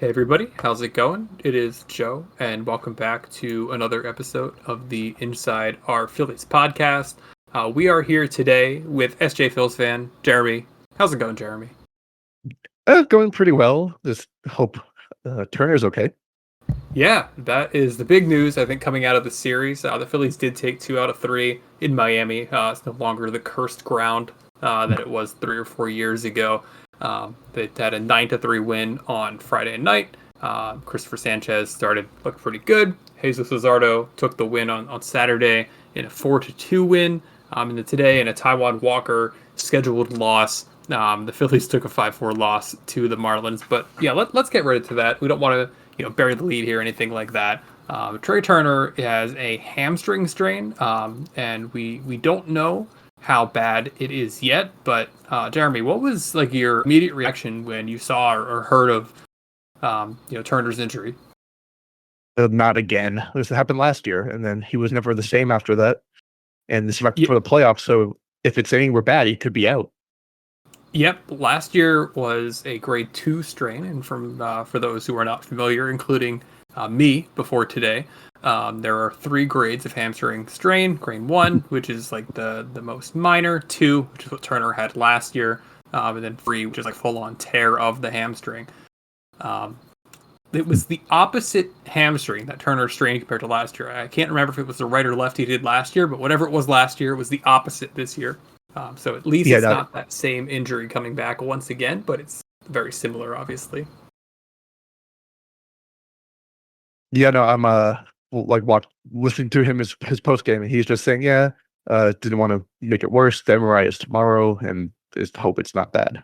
Hey everybody, how's it going? It is Joe, and welcome back to another episode of the Inside Our Phillies podcast. We are here today with SJ Phillies fan Jeremy. How's it going, Jeremy? Going pretty well. Just hope Turner's okay. Yeah, that is the big news, I think, coming out of the series. The Phillies did take 2 out of 3 in Miami. It's no longer the cursed ground that it was 3 or 4 years ago. They had a 9-3 win on Friday night. Christopher Sanchez looked pretty good. Jesus Luzardo took the win on Saturday in a 4-2 win. And then today in a Taiwan Walker scheduled loss. The Phillies took a 5-4 loss to the Marlins. But yeah, let's get right into that. We don't want to bury the lead here or anything like that. Trea Turner has a hamstring strain, and we don't know how bad it is yet. But Jeremy, what was like your immediate reaction when you saw or heard of Turner's injury? Not again. This happened last year, and then he was never the same after that. And this is Yeah, for the playoffs, so if it's anywhere bad, he could be out. yep. Last year was a grade 2 strain, and for those who are not familiar, including me before today, there are 3 grades of hamstring strain. Grade 1, which is like the most minor. 2, which is what Turner had last year, and then 3, which is like full on tear of the hamstring. Um, it was the opposite hamstring that Turner strained compared to last year. I can't remember if it was the right or left he did last year, but whatever it was last year, it was the opposite this year. So at least Yeah, it's no, not that same injury coming back once again, but it's very similar, obviously. yeah, no. I'm listening to him his post game, and he's just saying, yeah, didn't want to make it worse. The MRI is tomorrow, and just hope it's not bad.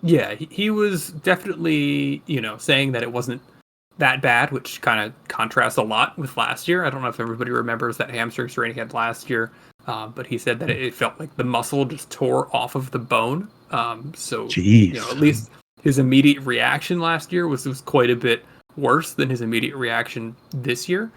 Yeah, he was definitely, saying that it wasn't that bad, which kind of contrasts a lot with last year. I don't know if everybody remembers that hamstring strain he had last year, but he said that it felt like the muscle just tore off of the bone. So, Jeez. at least his immediate reaction last year was quite a bit worse than his immediate reaction this year.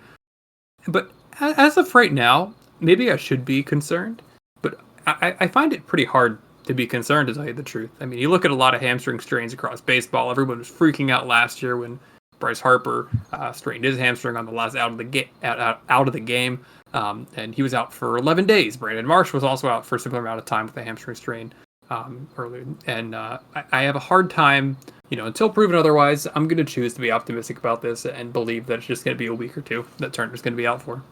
But as of right now, maybe I should be concerned, but I find it pretty hard to be concerned, to tell you the truth. I mean, you look at a lot of hamstring strains across baseball. Everyone was freaking out last year when Bryce Harper strained his hamstring on the last out of the game, and he was out for 11 days. Brandon Marsh was also out for a similar amount of time with a hamstring strain earlier, and I have a hard time. Until proven otherwise, I'm going to choose to be optimistic about this and believe that it's just going to be a week or two that Turner's going to be out for.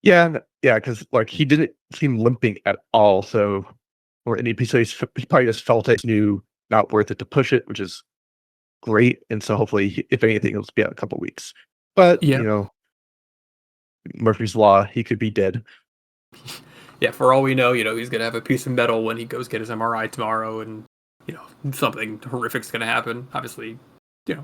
Yeah, yeah, because like he didn't seem limping at all. So, so he probably just felt it, knew not worth it to push it, which is great. And so hopefully, if anything, it'll be out a couple weeks. But Yeah, Murphy's Law, he could be dead. yeah. For all we know, he's going to have a piece of metal when he goes get his MRI tomorrow, and something horrific's going to happen. Obviously,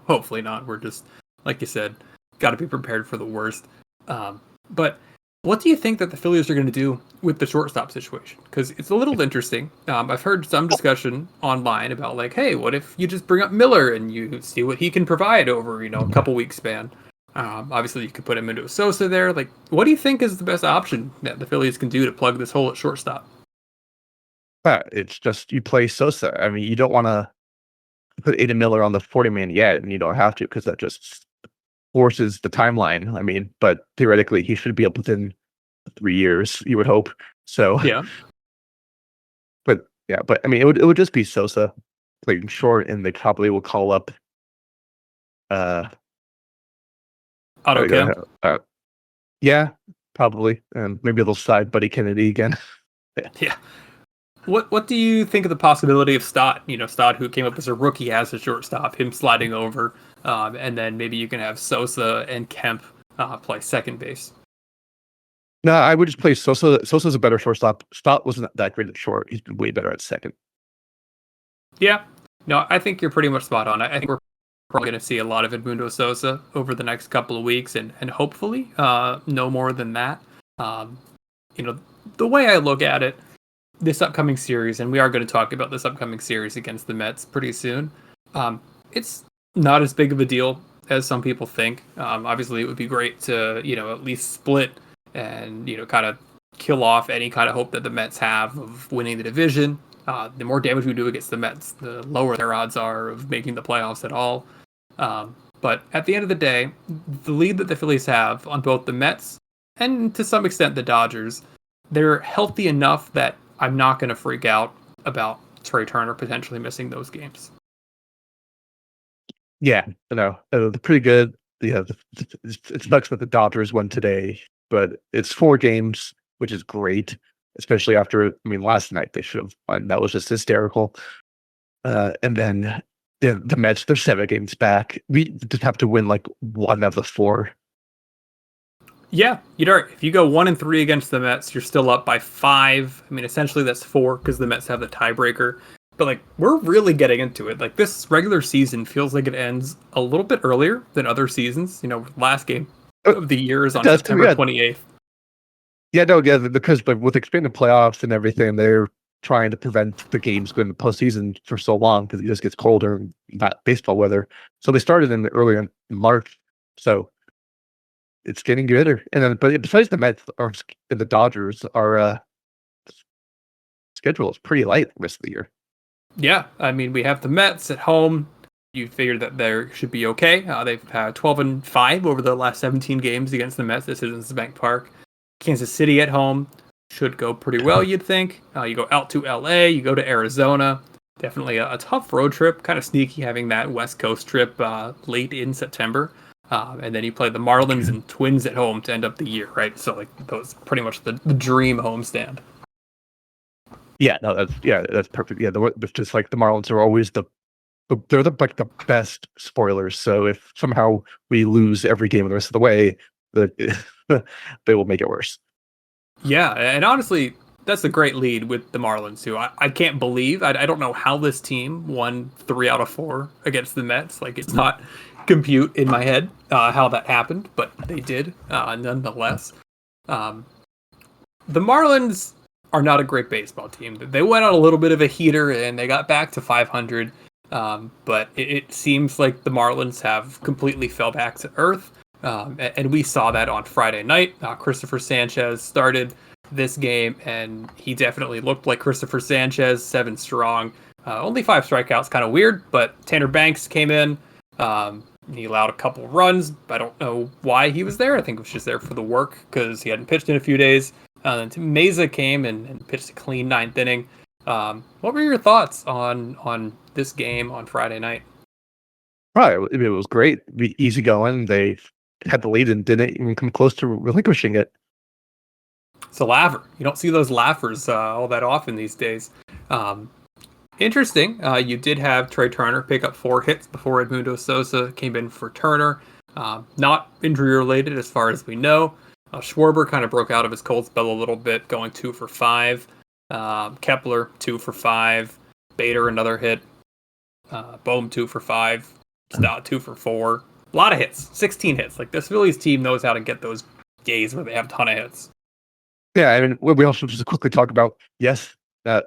hopefully not. We're just, like you said, got to be prepared for the worst. But what do you think that the Phillies are going to do with the shortstop situation? Because it's a little interesting. I've heard some discussion online about like, hey, what if you just bring up Miller and you see what he can provide over a couple weeks span? Obviously, you could put him into a Sosa there. Like, what do you think is the best option that the Phillies can do to plug this hole at shortstop? It's just you play Sosa. I mean, you don't want to put Aiden Miller on the 40-man yet, and you don't have to because that just forces the timeline. I mean, but theoretically, he should be up within 3 years. You would hope. So, Yeah, but yeah, but I mean, it would just be Sosa playing short, and they probably will call up. Uh, Auto Kemp. yeah, probably, and maybe they'll side Buddy Kennedy again. Yeah. What do you think of the possibility of Stott? Stott, who came up as a rookie as a shortstop, him sliding over, and then maybe you can have Sosa and Kemp play second base. No, I would just play Sosa. Sosa's a better shortstop. Stott wasn't that great at short. He's been way better at second. Yeah, no, I think you're pretty much spot on. I think we're probably going to see a lot of Edmundo Sosa over the next couple of weeks, and hopefully no more than that. Um, the way I look at it, this upcoming series, and we are going to talk about this upcoming series against the Mets pretty soon. It's not as big of a deal as some people think. Obviously, it would be great to at least split and kind of kill off any kind of hope that the Mets have of winning the division. The more damage we do against the Mets, the lower their odds are of making the playoffs at all. But at the end of the day, the lead that the Phillies have on both the Mets and to some extent the Dodgers, they're healthy enough that I'm not going to freak out about Trea Turner potentially missing those games. Yeah, they're pretty good. Yeah, it sucks that the Dodgers won today, but it's 4 games, which is great, especially after, last night they should have won. That was just hysterical. And then the Mets, they're 7 games back. We just have to win like 1 of the 4. Yeah, if you go 1-3 against the Mets, you're still up by 5. Essentially that's 4 because the Mets have the tiebreaker. But we're really getting into it. This regular season feels like it ends a little bit earlier than other seasons. Last game of the year is on September 28th. Yeah, no, yeah, because with expanded playoffs and everything, they're trying to prevent the games going to postseason for so long because it just gets colder and not baseball weather. So they started earlier in March. So it's getting gooder. And then, but besides the Mets or the Dodgers, our schedule is pretty light the rest of the year. Yeah, we have the Mets at home. You figure that they should be okay. They've had 12-5 over the last 17 games against the Mets at Citizens Bank Park. Kansas City at home should go pretty well, you'd think. You go out to LA, you go to Arizona. Definitely a tough road trip, kind of sneaky having that West Coast trip late in September. And then you play the Marlins and Twins at home to end up the year, right? So those pretty much the dream homestand. Yeah, no, that's perfect. Yeah, it's just like the Marlins are always they're the best spoilers. So if somehow we lose every game the rest of the way, they will make it worse. Yeah, and honestly, that's a great lead with the Marlins too. I can't believe I don't know how this team won 3 out of 4 against the Mets. It's not compute in my head how that happened, but they did nonetheless. The Marlins are not a great baseball team. They went on a little bit of a heater and they got back to 500. But it seems like the Marlins have completely fell back to earth. And we saw that on Friday night. Christopher Sanchez started this game, and he definitely looked like Christopher Sanchez, 7 strong. Only 5 strikeouts, kind of weird, but Tanner Banks came in. He allowed a couple runs. I don't know why he was there. I think it was just there for the work because he hadn't pitched in a few days. Then Meza came and pitched a clean 9th inning. What were your thoughts on this game on Friday night? Right, it was great, easy going. They had the lead and didn't even come close to relinquishing it. It's a laugher. You don't see those laughers all that often these days. Interesting. You did have Trea Turner pick up 4 hits before Edmundo Sosa came in for Turner. Not injury related as far as we know. Schwarber kind of broke out of his cold spell a little bit, going 2 for 5. Kepler 2 for 5. Bader another hit. Bohm 2 for 5. Stott 2 for 4. A lot of hits. 16 hits. This Phillies team knows how to get those days where they have a ton of hits. Yeah, we also just quickly talk about, yes, that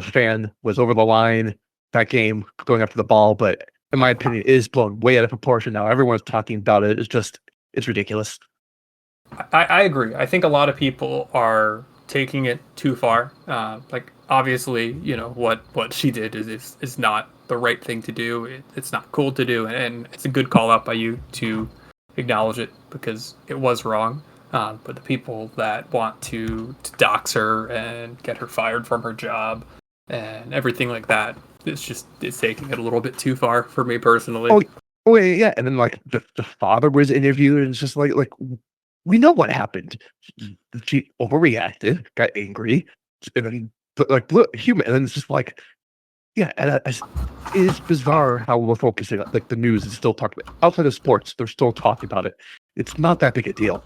fan was over the line that game going after the ball, but in my opinion, it is blown way out of proportion now. Everyone's talking about it. It's ridiculous. I agree. I think a lot of people are taking it too far. Obviously, what she did is not the right thing to do. It's not cool to do, and it's a good call out by you to acknowledge it because it was wrong. But the people that want to dox her and get her fired from her job and everything like that, it's taking it a little bit too far for me personally. Oh yeah, and then the father was interviewed, and it's just like we know what happened. She overreacted, got angry, and then human, and then it's just yeah, and it is bizarre how we're focusing on the news is still talking about outside of sports. They're still talking about it. It's not that big a deal.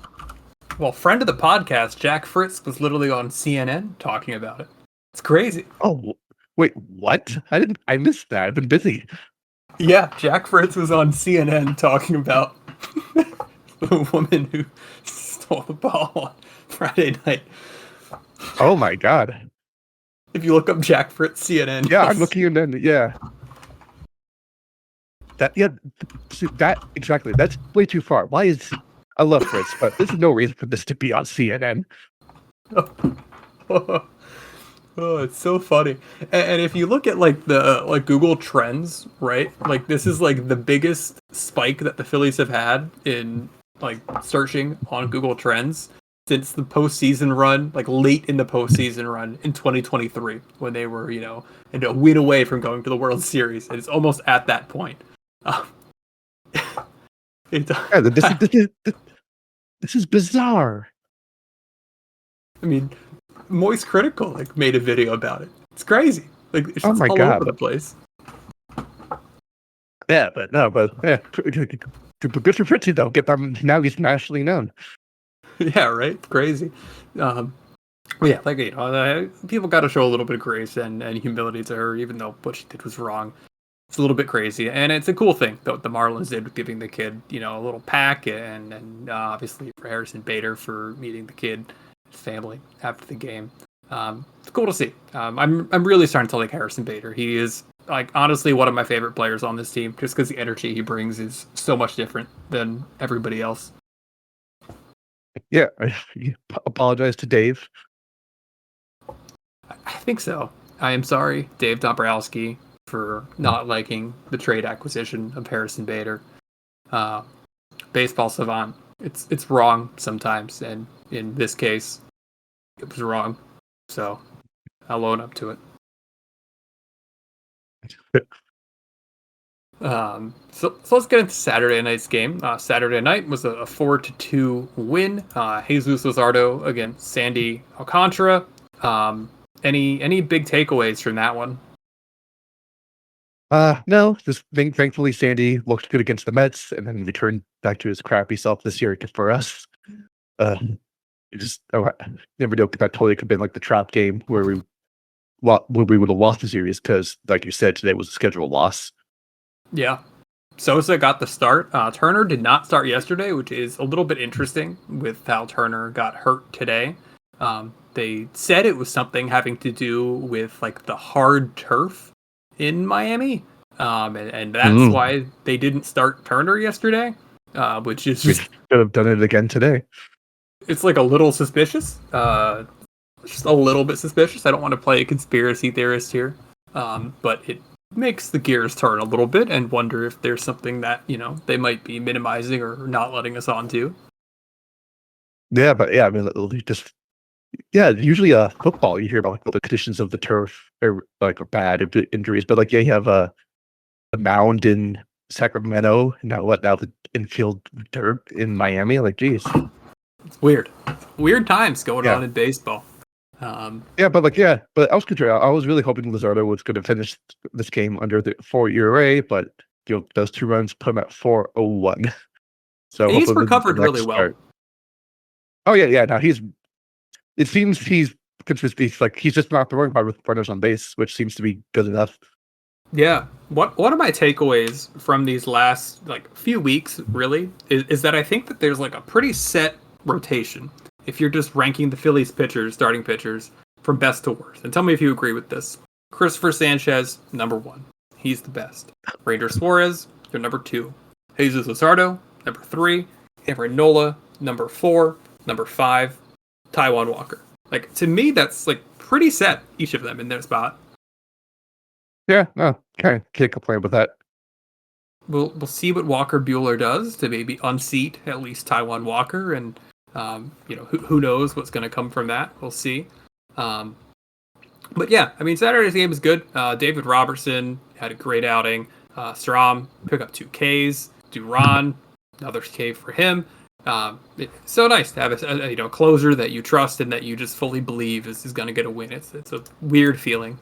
Well, friend of the podcast, Jack Fritz, was literally on CNN talking about it. It's crazy. Oh, wait, what? I missed that. I've been busy. Yeah, Jack Fritz was on CNN talking about the woman who stole the ball on Friday night. Oh my God. If you look up Jack Fritz CNN. Yeah, I'm looking and then, yeah. That exactly. That's way too far. I love Fritz, but there's no reason for this to be on CNN. Oh, it's so funny. And if you look at the Google Trends, right? This is the biggest spike that the Phillies have had in like searching on Google Trends since the postseason run, like late in the postseason run in 2023, when they were, and a win away from going to the World Series. And it's almost at that point. Um, Yeah, this is bizarre. I mean, Moist Critical made a video about it. It's crazy. It's just all over the place. Yeah, but yeah, good for Fritzy though. Get them now. He's nationally known. Yeah, right. Crazy. Yeah, people got to show a little bit of grace and humility to her, even though what she did was wrong. It's a little bit crazy, and it's a cool thing that the Marlins did with giving the kid, a little pack, and obviously for Harrison Bader for meeting the kid, his family after the game. It's cool to see. I'm really starting to like Harrison Bader. He is honestly one of my favorite players on this team, just because the energy he brings is so much different than everybody else. Yeah, I apologize to Dave. I think so. I am sorry, Dave Dombrowski, for not liking the trade acquisition of Harrison Bader. Baseball savant. It's wrong sometimes, and in this case, it was wrong. So I'll own up to it. So let's get into Saturday night's game. Saturday night was a 4-2 win. Jesus Luzardo against Sandy Alcantara. Any big takeaways from that one? No, just thankfully Sandy looked good against the Mets and then returned back to his crappy self this year for us. Never know, that totally could have been like the trap game where we would have lost the series because, like you said, today was a scheduled loss. Yeah. Sosa got the start. Turner did not start yesterday, which is a little bit interesting with how Turner got hurt today. They said it was something having to do with the hard turf in Miami. And that's why they didn't start Turner yesterday, which is just could have done it again today. It's a little suspicious. Just a little bit suspicious. I don't want to play a conspiracy theorist here, but it makes the gears turn a little bit and wonder if there's something that they might be minimizing or not letting us on to. Yeah, but I mean, usually football you hear about the conditions of the turf are bad injuries, but you have a mound in Sacramento, now the infield dirt in Miami. Geez, it's weird. Weird times going on in baseball. But Alcantara, I was really hoping Luzardo was going to finish this game under the 4 ERA, but those 2 runs put him at 4.01. So he's recovered really well. Oh yeah. Now it seems he's consistently he's just not throwing hard with runners on base, which seems to be good enough. Yeah. One of my takeaways from these last few weeks really is that I think that there's a pretty set rotation if you're just ranking the Phillies starting pitchers from best to worst. And tell me if you agree with this. Christopher Sanchez, number 1. He's the best. Ranger Suarez, you're number 2. Jesus Luzardo, number 3. Aaron Nola, number 4. Number 5. Taijuan Walker. To me, that's pretty set, each of them in their spot. Yeah, no, can't complain with that. We'll see what Walker Buehler does to maybe unseat at least Taijuan Walker, and who knows what's going to come from that. We'll see. But yeah, I mean, Saturday's game is good. David Robertson had a great outing. Strom picked up 2 Ks. Duran, another K for him. It's so nice to have a closer that you trust and that you just fully believe is going to get a win. It's a weird feeling.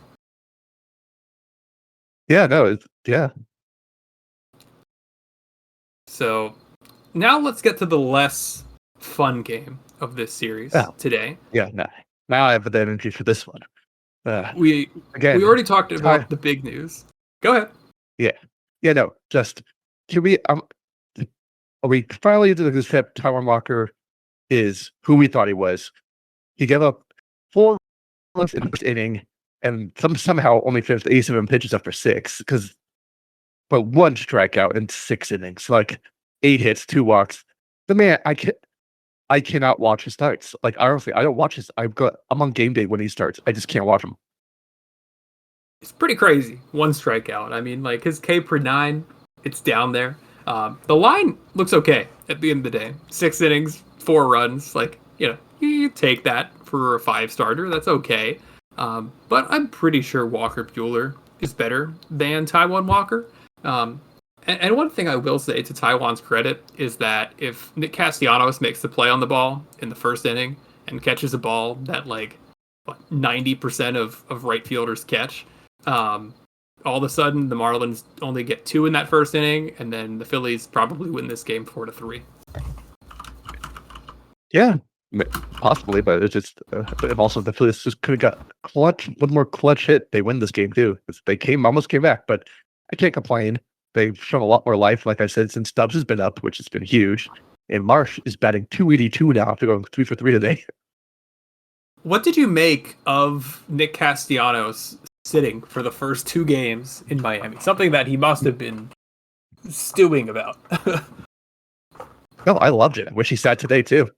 Yeah, no, yeah. So now let's get to the less fun game of this series today. Yeah, now I have the energy for this one. We already talked about the big news. Go ahead. Yeah, no, just can we finally did accept Taijuan Walker is who we thought he was. He gave up 4 runs in the first inning and somehow only finished 87 pitches after 6 but 1 strikeout in 6 innings, 8 hits, 2 walks. The man, I cannot watch his starts. Honestly, I don't watch his. I'm on game day when he starts. I just can't watch him. It's pretty crazy. 1 strikeout. I mean, his K per 9, it's down there. The line looks okay at the end of the day. 6 innings, 4 runs. Like, you take that for a 5 starter. That's okay. But I'm pretty sure Walker Buehler is better than Taiwan Walker. And one thing I will say to Taiwan's credit is that if Nick Castellanos makes the play on the ball in the first inning and catches a ball that 90% of right fielders catch, all of a sudden the Marlins only get 2 in that first inning, and then the Phillies probably win this game 4-3. Yeah, possibly, but it's just also the Phillies just could have got one more clutch hit. They win this game too. They almost came back, but I can't complain. They've shown a lot more life, like I said, since Stubbs has been up, which has been huge. And Marsh is batting 282 now after going 3 for 3 today. What did you make of Nick Castellanos sitting for the first 2 games in Miami? Something that he must have been stewing about. No, I loved it. I wish he sat today too.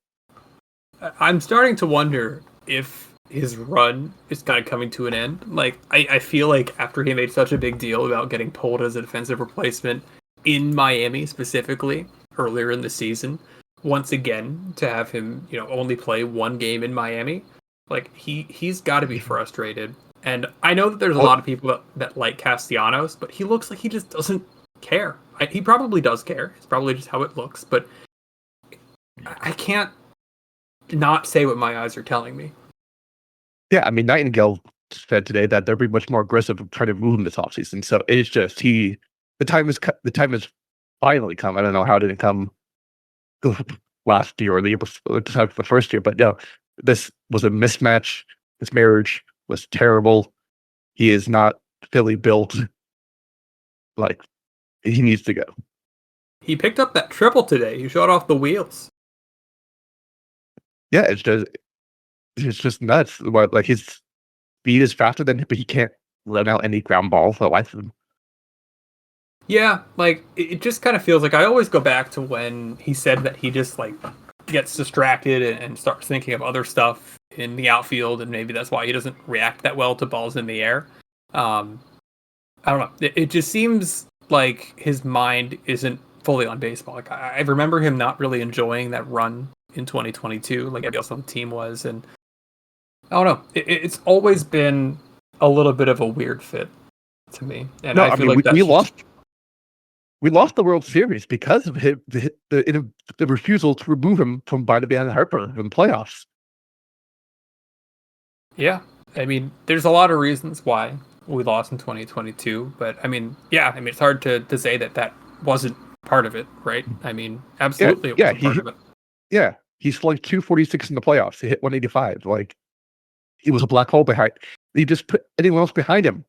I'm starting to wonder if his run is kind of coming to an end. Like, I feel like after he made such a big deal about getting pulled as a defensive replacement in Miami specifically earlier in the season, once again to have him, only play 1 game in Miami, like he's got to be frustrated. And I know that there's a lot of people that like Castellanos, but he looks like he just doesn't care. He probably does care. It's probably just how it looks, but I can't not say what my eyes are telling me. Yeah, I mean, Nightingale said today that they'll be much more aggressive trying to move him this offseason. So it's just the time has finally come. I don't know how it didn't come last year or the first year, but no, this was a mismatch. This marriage was terrible. He is not Philly built. Like, he needs to go. He picked up that triple today. He shot off the wheels. Yeah, it's just nuts. Like, his speed is faster than him, but he can't let out any ground ball for the life of him. Yeah, like it just kind of feels like I always go back to when he said that he just gets distracted and starts thinking of other stuff in the outfield, and maybe that's why he doesn't react that well to balls in the air. I don't know. It just seems like his mind isn't fully on baseball. Like I remember him not really enjoying that run in 2022, like everybody else on the team was, and I don't know. It's always been a little bit of a weird fit to me, and No, I feel like we lost. We lost the World Series because of the refusal to remove him from Biden and Harper in the playoffs. Yeah, I mean, there's a lot of reasons why we lost in 2022, but I mean, it's hard to say that wasn't part of it, right? I mean, absolutely, it wasn't part of it. Yeah, he's like 246 in the playoffs. He hit 185. Like, he was a black hole behind. He just put anyone else behind him.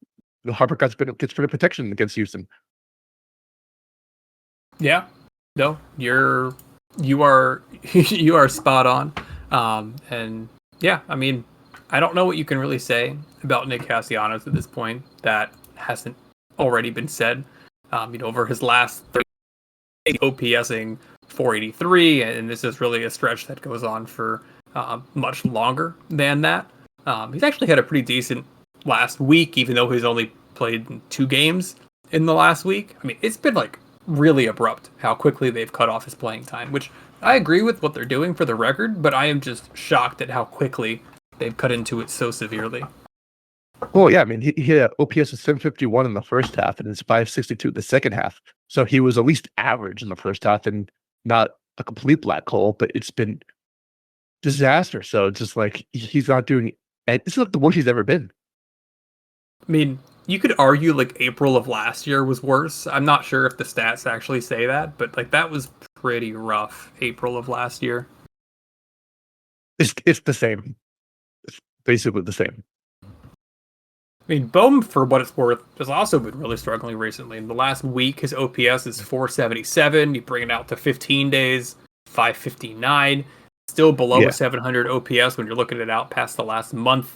Harper gets better protection against Houston. Yeah, no, you are you are spot on. And yeah, I mean, I don't know what you can really say about Nick Castellanos at this point that hasn't already been said. Over his last 30 OPSing 483, and this is really a stretch that goes on for much longer than that. He's actually had a pretty decent last week, even though he's only played 2 games in the last week. I mean, it's been really abrupt how quickly they've cut off his playing time, which I agree with what they're doing for the record, but I am just shocked at how quickly they've cut into it so severely. Well, yeah, I mean, he had OPS of 751 in the first half and it's 562 in the second half. So he was at least average in the first half and not a complete black hole, but it's been disaster. So it's just like he's not doing, and it's not the worst he's ever been. I mean, you could argue April of last year was worse. I'm not sure if the stats actually say that, but that was pretty rough. April of last year. It's the same. It's basically the same. I mean, Bohm, for what it's worth, has also been really struggling recently. In the last week, his OPS is 477. You bring it out to 15 days, 559. Still below a 700 OPS when you're looking it out past the last month,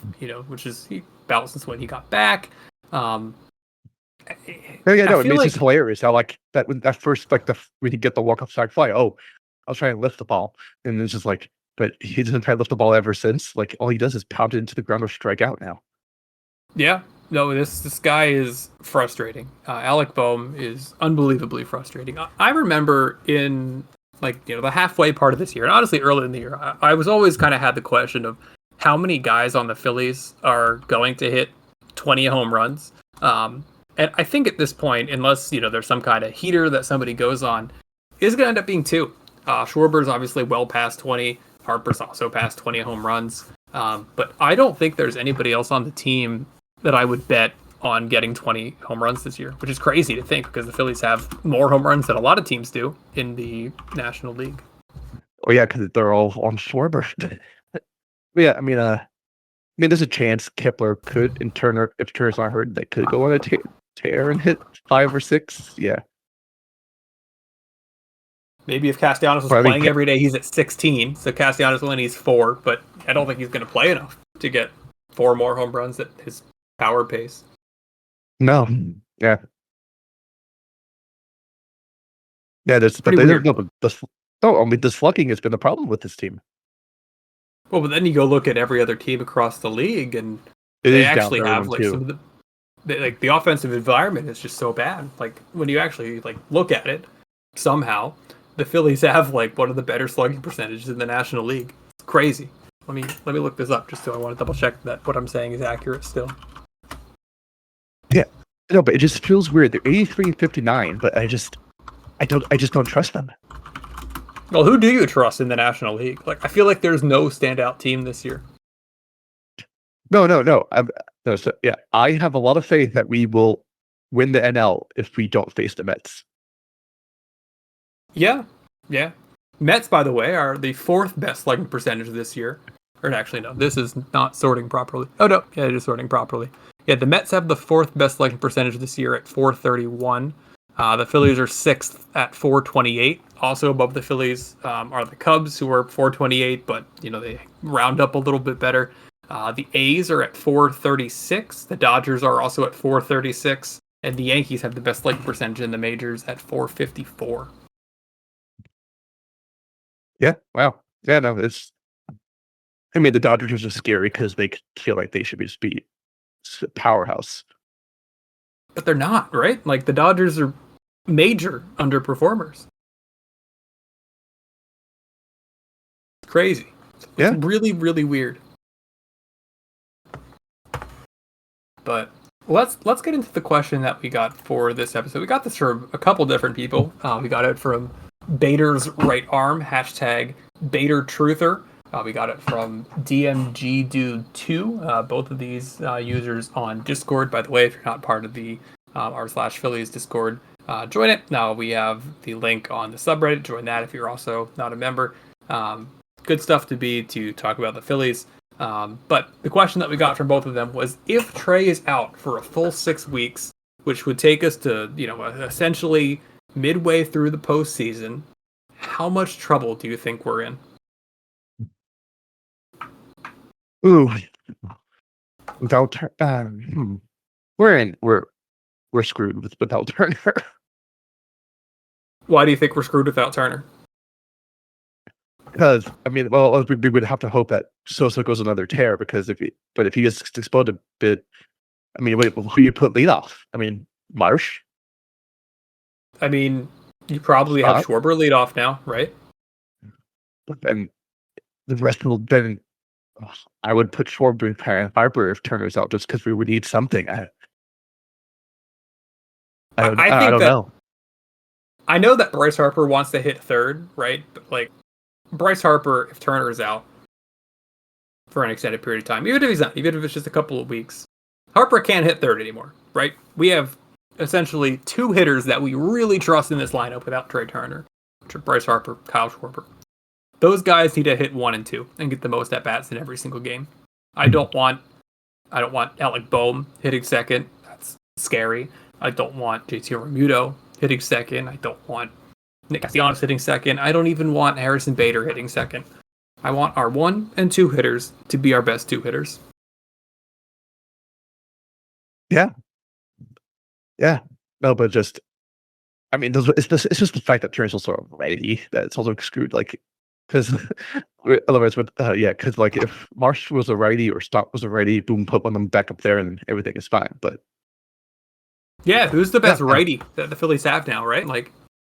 which is about since when he got back. It makes it hilarious how that when that first when you get the walk-up sack fly. Oh, I'll try and lift the ball, and it's just but he doesn't try to lift the ball ever since. All he does is pound it into the ground or strike out now. Yeah, No, this guy is frustrating. Alec Boehm is unbelievably frustrating. I remember in the halfway part of this year, and honestly early in the year, I was always kind of had the question of how many guys on the Phillies are going to hit 20 home runs. And I think at this point, unless there's some kind of heater that somebody goes on, is going to end up being two. Schwarber's obviously well past 20. Harper's also past 20 home runs. But I don't think there's anybody else on the team that I would bet on getting 20 home runs this year, which is crazy to think because the Phillies have more home runs than a lot of teams do in the National League. Oh yeah, because they're all on Schwarber. Yeah, there's a chance Kepler could, and Turner, if Turner's not hurt, they could go on a tear and hit 5 or 6. Yeah. Maybe if Castellanos was playing every day, he's at 16. So Castellanos only needs 4, but I don't think he's going to play enough to get 4 more home runs at his power pace. No. Yeah. Yeah, the slugging has been a problem with this team. Well, but then you go look at every other team across the league, and they actually have some of the offensive environment is just so bad. Like when you actually look at it, somehow the Phillies have one of the better slugging percentages in the National League. It's crazy. Let me look this up just so I want to double check that what I'm saying is accurate still. Yeah, no, but it just feels weird. They're 83 and 59, but I just don't trust them. Well, who do you trust in the National League? I feel like there's no standout team this year. No. I have a lot of faith that we will win the NL if we don't face the Mets. Yeah. Mets, by the way, are the 4th best slugging percentage this year. Or actually, no, this is not sorting properly. Oh, no, yeah, it is sorting properly. Yeah, the Mets have the 4th best slugging percentage this year at 431. The Phillies are 6th at 428. Also above the Phillies are the Cubs, who are 428, but they round up a little bit better. The A's are at 436. The Dodgers are also at 436, and the Yankees have the best slugging percentage in the majors at 454. Yeah. Wow. Yeah. No. The Dodgers are just scary because they feel like they should be a powerhouse, but they're not, right? The Dodgers are major underperformers. It's crazy. It's really, really weird. But let's get into the question that we got for this episode. We got this from a couple different people. We got it from Bader's Right Arm, hashtag Bader Truther. We got it from DMG Dude 2. Both of these users on Discord. By the way, if you're not part of the r/Phillies Discord, join it. Now we have the link on the subreddit. Join that if you're also not a member. Good stuff to talk about the Phillies. But the question that we got from both of them was, if Trea is out for a full 6 weeks, which would take us to essentially midway through the postseason, how much trouble do you think we're in? Ooh, without we're screwed without Turner. Why do you think we're screwed without Turner? Because we would have to hope that Sosa goes another tear. Because if he gets exposed a bit, who you put leadoff? Marsh. You probably have Schwarber leadoff now, right? And the rest will then. I would put Schwarber and Harper if Turner's out, just because we would need something. I don't know. I know that Bryce Harper wants to hit third, right? But Bryce Harper, if Turner is out for an extended period of time, even if he's not, even if it's just a couple of weeks, Harper can't hit third anymore, right? We have essentially 2 hitters that we really trust in this lineup without Trea Turner, which are Bryce Harper, Kyle Schwarber. Those guys need to hit 1 and 2 and get the most at bats in every single game. I don't want Alec Boehm hitting second. That's scary. I don't want JT Realmuto hitting second. I don't want Nick Castellanos hitting second. I don't even want Harrison Bader hitting second. I want our 1 and 2 hitters to be our best 2 hitters. Yeah. No, but it's just the fact that Turner's also ready that it's also screwed. because otherwise, because like if Marsh was a righty or Stott was a righty, boom, put one of them back up there, and everything is fine. But Yeah, who's the yeah, best righty that the Phillies have now, right? Like,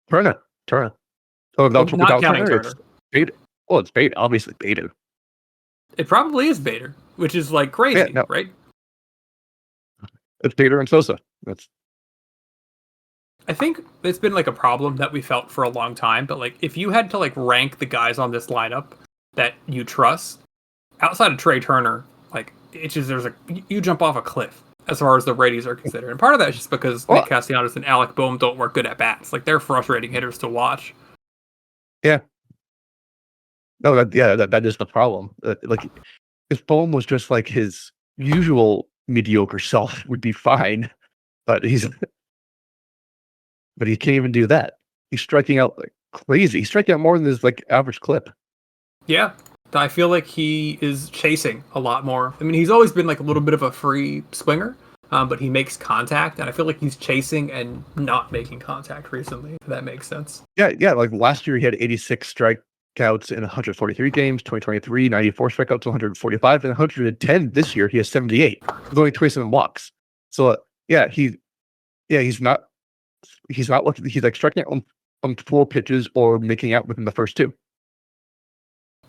Turner. So not without counting Turner, it's Turner. Bader. Well, it's Bader, obviously Bader. It probably is Bader, which is like Yeah, crazy, no, right? it's Bader and Sosa. That's I think it's been like a problem that we felt for a long time, but like if you had to like rank the guys on this lineup that you trust outside of Trea Turner, like it's just you jump off a cliff as far as the righties are considered. And part of that is just because Nick well, Castellanos and Alec Boehm don't work good at bats. Like they're frustrating hitters to watch. yeah. No, that is the problem. Like if Bohm was just like his usual mediocre self, would be fine. But he can't even do that. He's striking out like crazy. He's striking out more than his like average clip. Yeah. I feel like he is chasing a lot more. I mean, he's always been like a little bit of a free swinger, but he makes contact, and I feel like he's chasing and not making contact recently, if that makes sense. Yeah. Like last year, he had 86 strikeouts in 143 games. 2023, 94 strikeouts, 145, and 110 this year. He has 78. He's only 27 walks. So he's not looking. He's like striking out on 4 pitches or making out within the first 2.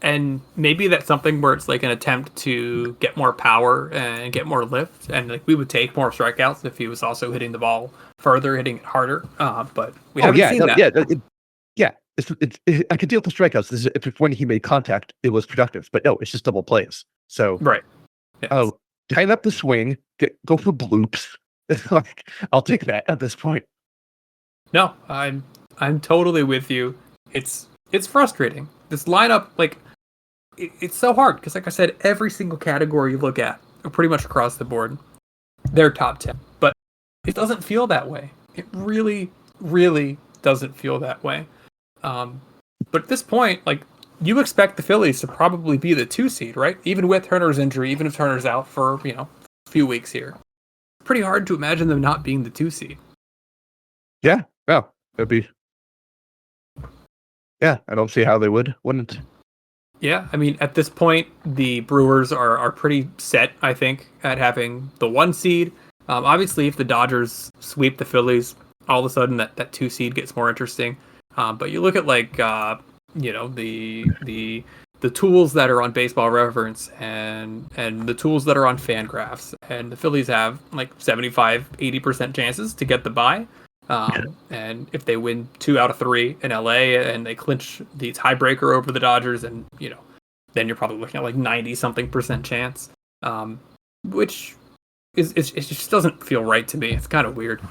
And maybe that's something where it's like an attempt to get more power and get more lift, and like we would take more strikeouts if he was also hitting the ball further, hitting it harder. But we haven't seen that. I could deal with the strikeouts if when he made contact, it was productive. But no, it's just double plays. So Right. Yes. Tighten up the swing, go for bloops. Like I'll take that at this point. No, I'm totally with you. It's frustrating. This lineup, like, it's so hard because, like I said, every single category you look at, pretty much across the board, they're top 10. But it doesn't feel that way. It really, really doesn't feel that way. But at this point, like, you expect the Phillies to probably be the 2 seed, right? Even with Turner's injury, even if Turner's out for, a few weeks here. It's pretty hard to imagine them not being the 2 seed. Yeah, well, it'd be. Yeah, I don't see how they wouldn't. Yeah, I mean, at this point, the Brewers are pretty set, I think, at having the 1 seed. Obviously, if the Dodgers sweep the Phillies, all of a sudden that 2 seed gets more interesting. But you look at like the tools that are on Baseball Reference and the tools that are on Fangraphs, and the Phillies have like 75-80% chances to get the bye. And if they win 2 out of 3 in LA and they clinch the tiebreaker over the Dodgers, and then you're probably looking at like 90-something% chance, which it just doesn't feel right to me. It's kind of weird.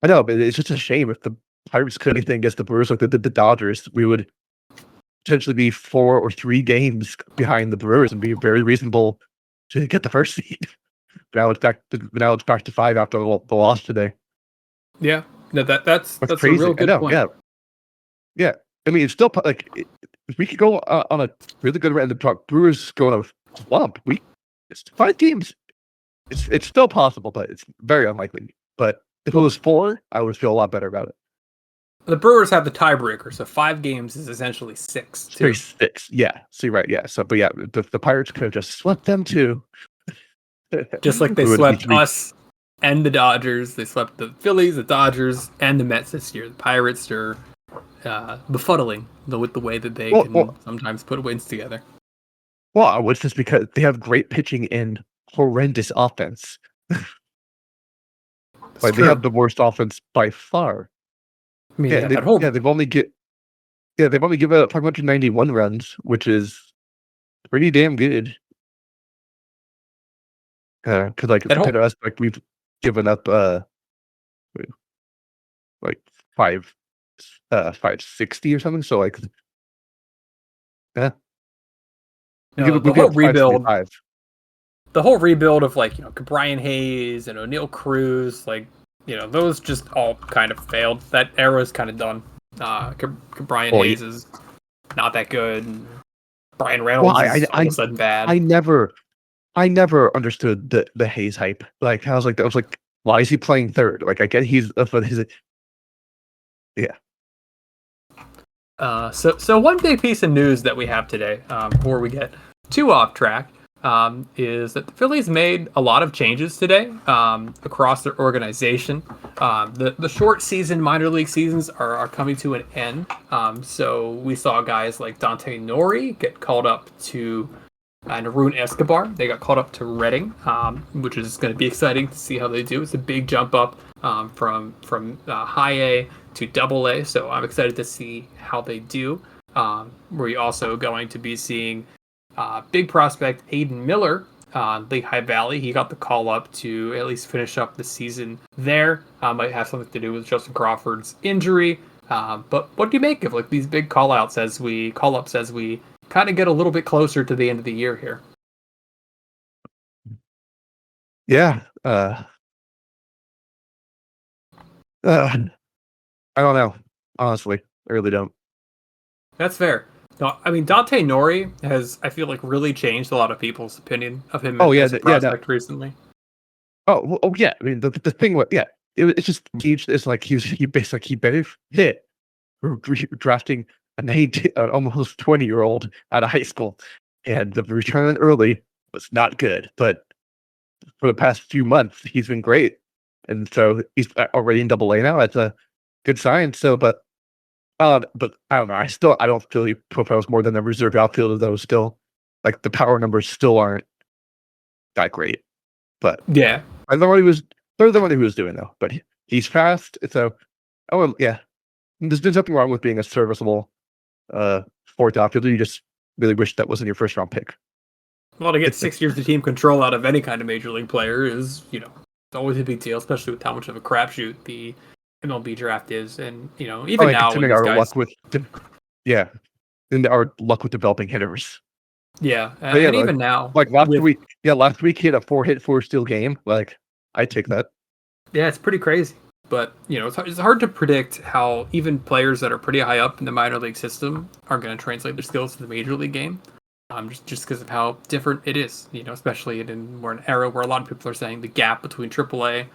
I know, but it's just a shame if the Pirates could anything against the Brewers like the Dodgers, we would potentially be 4 or 3 games behind the Brewers and be very reasonable to get the first seed. Now it's back to 5 after the loss today. Yeah, no, that's crazy. A real good point. Yeah. I mean, it's still like if we could go on a really good run. The Brewers go on a slump. It's 5 games. It's still possible, but it's very unlikely. But if it was 4, I would feel a lot better about it. The Brewers have the tiebreaker, so 5 games is essentially 6. Too. 6. Yeah. So right. Yeah. So, but yeah, the Pirates could have just swept them too. Just like they swept us and the Dodgers. They swept the Phillies, the Dodgers, and the Mets this year. The Pirates are befuddling with the way that they can sometimes put wins together. Well, it's just because they have great pitching and horrendous offense. Like they have the worst offense by far. I mean, they've only given up 591 runs, which is pretty damn good. Because like compared to us, like we've given up like 560 or something. So like, yeah, the whole rebuild. The whole rebuild of like Brian Hayes and O'Neal Cruz, like those just all kind of failed. That era is kind of done. Brian Hayes is not that good. And Brian Reynolds is all of a sudden bad. I never understood the Hayes hype. Like I was like, why is he playing third? Like I get he's yeah. So one big piece of news that we have today, before we get too off track, is that the Phillies made a lot of changes today across their organization. The short season minor league seasons are coming to an end. So we saw guys like Dante Nori get called up to and Arun Escobar. They got called up to Reading, which is going to be exciting to see how they do. It's a big jump up from high A to double A, so I'm excited to see how they do. We're also going to be seeing big prospect Aiden Miller, Lehigh Valley. He got the call up to at least finish up the season there. Might have something to do with Justin Crawford's injury. But what do you make of like these big call ups as we kind of get a little bit closer to the end of the year here? Yeah. I don't know. Honestly, I really don't. That's fair. No, I mean Dante Nori has, I feel like, really changed a lot of people's opinion of him Oh yeah, as a yeah, no. prospect recently. Oh yeah. I mean, the thing was, yeah, it's just huge. It's like he basically he benefit drafting an almost 20-year-old out of high school, and the return early was not good. But for the past few months, he's been great, and so he's already in Double A now. That's a good sign. So, but I don't know. I don't feel he propels more than a reserve outfielder, though. Still, like the power numbers still aren't that great. But Yeah, I know what he was. There's the what he was doing though. But he's fast. So, yeah. There's nothing wrong with being a serviceable fourth outfielder. You just really wish that wasn't your first round pick. well, to get 6 years of team control out of any kind of major league player is, it's always a big deal, especially with how much of a crapshoot the MLB draft is, and even now when considering these our guys, luck with, yeah, and our luck with developing hitters. yeah, But yeah, and even now, like last week he had a 4-hit 4-steal game. Like I take that. yeah, it's pretty crazy. But it's hard to predict how even players that are pretty high up in the minor league system are going to translate their skills to the major league game. Just because of how different it is, especially we're in an era where a lot of people are saying the gap between AAA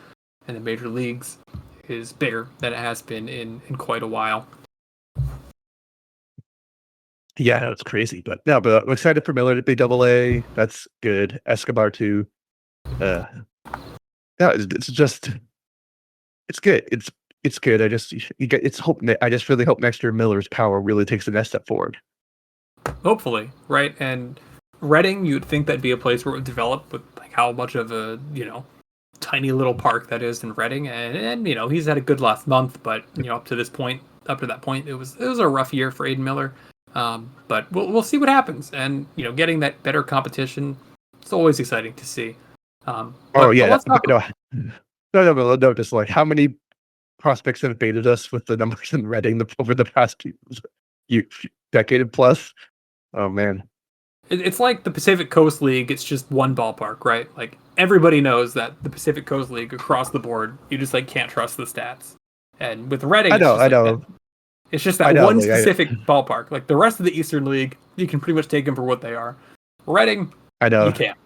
and the major leagues is bigger than it has been in quite a while. Yeah, that's crazy. But no, but I'm excited for Miller to be Double A. That's good. Escobar too. Yeah, it's just it's good. It's good. I just really hope next year Miller's power really takes the next step forward. Hopefully, right? And Reading, you'd think that'd be a place where it would develop with like how much of a tiny little park that is in Reading, and he's had a good last month, but up to that point, it was a rough year for Aiden Miller. But we'll see what happens, and getting that better competition, it's always exciting to see. But let's talk. No, just like how many prospects have baited us with the numbers in Reading over the past decade plus. Oh man, It's like the Pacific Coast League. It's just one ballpark, right? Like everybody knows that the Pacific Coast League across the board, you just like can't trust the stats. And with Reading, I know. It's just that one specific ballpark. Like the rest of the Eastern League, you can pretty much take them for what they are. Reading, I know. You can't.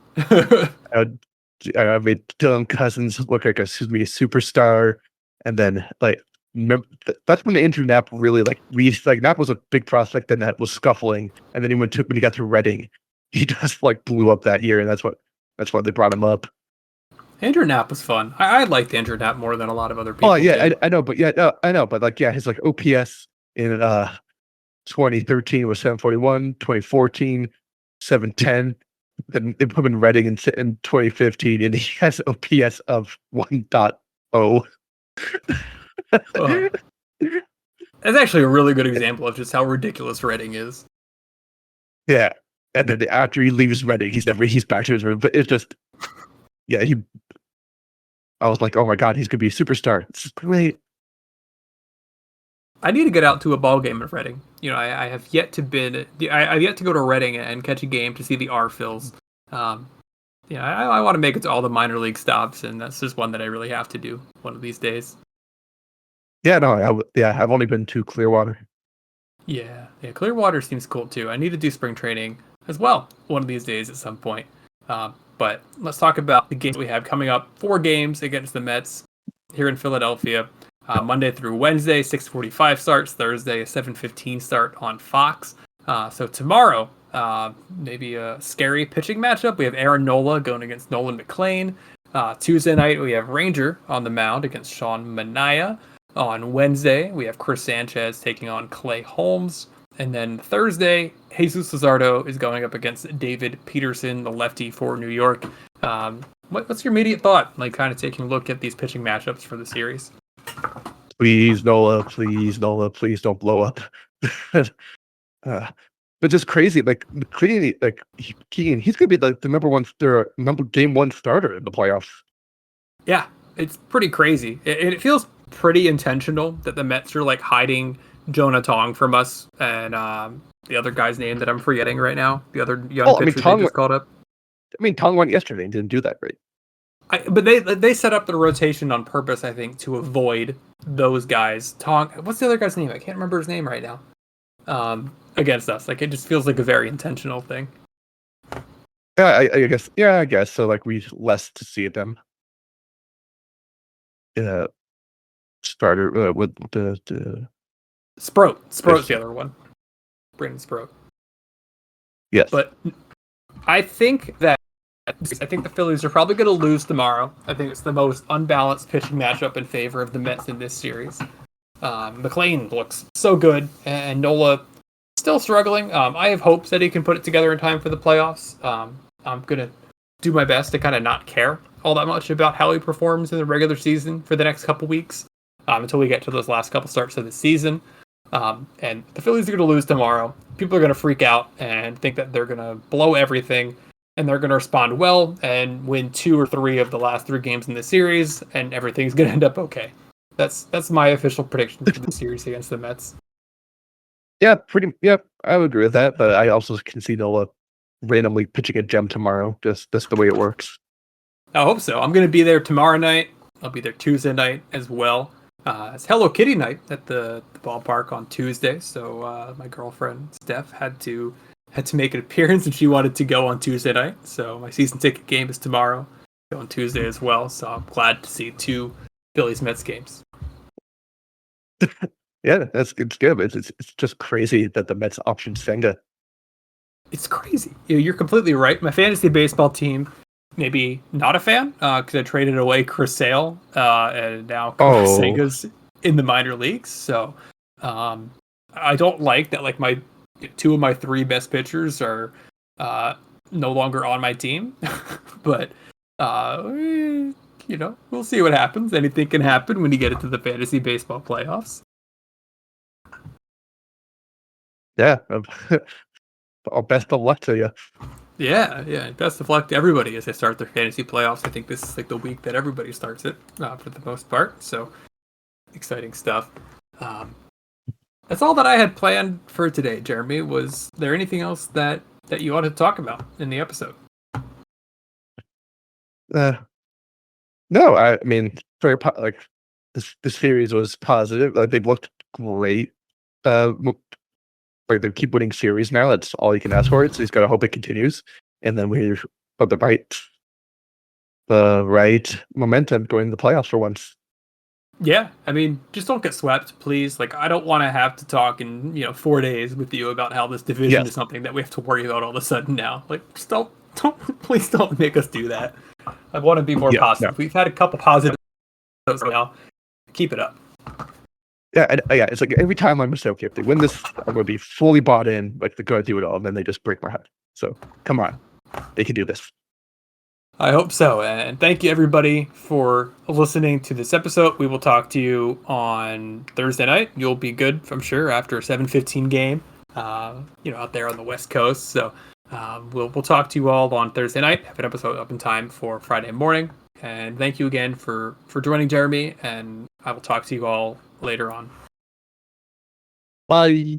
I made Dylan Cousins look like a superstar, and then that's when the Andrew Knapp really Knapp was a big prospect, then that was scuffling, and then when he got to Reading, he just blew up that year, and that's why they brought him up. Andrew Knapp was fun. I liked Andrew Knapp more than a lot of other people. Oh yeah, I know, but his OPS in 2013 was 741, 2014 710. Then they put him in Reading in 2015, and he has OPS of 1.0. That's actually a really good example of just how ridiculous Reading is. Yeah, and then after he leaves Reading, he's back to his room. But it's just, yeah, I was like, oh my god, he's gonna be a superstar. It's great. I need to get out to a ball game in Reading. I have yet to I've yet to go to Reading and catch a game to see the R-Phils. I want to make it to all the minor league stops, and that's just one that I really have to do one of these days. Yeah, no, I've only been to Clearwater. Yeah, Clearwater seems cool too. I need to do spring training as well one of these days at some point. But let's talk about the games we have coming up. 4 games against the Mets here in Philadelphia. Monday through Wednesday, 6:45 starts. Thursday, a 7:15 start on Fox. So tomorrow, maybe a scary pitching matchup. We have Aaron Nola going against Nolan McLean. Tuesday night, we have Ranger on the mound against Sean Manaea. On Wednesday, we have Chris Sanchez taking on Clay Holmes. And then Thursday, Jesus Luzardo is going up against David Peterson, the lefty for New York. What's your immediate thought, like kind of taking a look at these pitching matchups for the series? Please, Nola, please don't blow up. But just crazy, like clearly, like Keegan, he's gonna be the game one starter in the playoffs. Yeah, it's pretty crazy. It feels pretty intentional that the Mets are like hiding Jonah Tong from us, and the other guy's name that I'm forgetting right now, the other young pitcher they just called up. I mean, Tong went yesterday and didn't do that right. But they set up the rotation on purpose, I think, to avoid those guys. Tong, what's the other guy's name? I can't remember his name right now. Against us, like it just feels like a very intentional thing. Yeah, I guess. Yeah, I guess so. Like we less to see them. Starter with the Sproat's the other one. Brandon Sproat. Yes, but I think the Phillies are probably going to lose tomorrow. I think it's the most unbalanced pitching matchup in favor of the Mets in this series. McLean looks so good, and Nola still struggling. I have hopes that he can put it together in time for the playoffs. I'm going to do my best to kind of not care all that much about how he performs in the regular season for the next couple weeks until we get to those last couple starts of the season. And the Phillies are going to lose tomorrow. People are going to freak out and think that they're going to blow everything, and they're going to respond well and win 2 or 3 of the last 3 games in the series, and everything's going to end up okay. That's my official prediction for the series against the Mets. Yeah, I would agree with that, but I also can see Nola randomly pitching a gem tomorrow. Just that's the way it works. I hope so. I'm going to be there tomorrow night. I'll be there Tuesday night as well. It's Hello Kitty night at the ballpark on Tuesday, so my girlfriend Steph had to make an appearance, and she wanted to go on Tuesday night. So my season ticket game is tomorrow, on Tuesday as well. So I'm glad to see 2 Phillies Mets games. Yeah, it's good. It's just crazy that the Mets option Senga. It's crazy. You're completely right. My fantasy baseball team, maybe not a fan, because I traded away Chris Sale, and now Senga's in the minor leagues. So I don't like that. Like 2 of my 3 best pitchers are no longer on my team, but we'll see what happens. Anything can happen when you get into the fantasy baseball playoffs. Yeah. Best of luck to you. Yeah. Best of luck to everybody as they start their fantasy playoffs. I think this is like the week that everybody starts it for the most part. So exciting stuff. That's all that I had planned for today, Jeremy. Was there anything else that you wanted to talk about in the episode? No, I mean, very like the series was positive. Like they've looked great. Like they keep winning series now. That's all you can ask for. So he's got to hope it continues, and then we're on the right momentum going to the playoffs for once. Yeah, I mean, just don't get swept, please. Like, I don't want to have to talk in 4 days with you about how this division is something that we have to worry about all of a sudden now. Like, just don't please don't make us do that. I want to be more positive. No. We've had a couple positive now. Keep it up. Yeah, it's like every time I'm just okay, if they win this, I'm going to be fully bought in, like they're going to do it all, and then they just break my heart. So, come on. They can do this. I hope so, and thank you everybody for listening to this episode. We will talk to you on Thursday night. You'll be good, I'm sure, after a 7:15 game, out there on the West Coast. So we'll talk to you all on Thursday night. Have an episode up in time for Friday morning. And thank you again for joining, Jeremy, and I will talk to you all later on. Bye.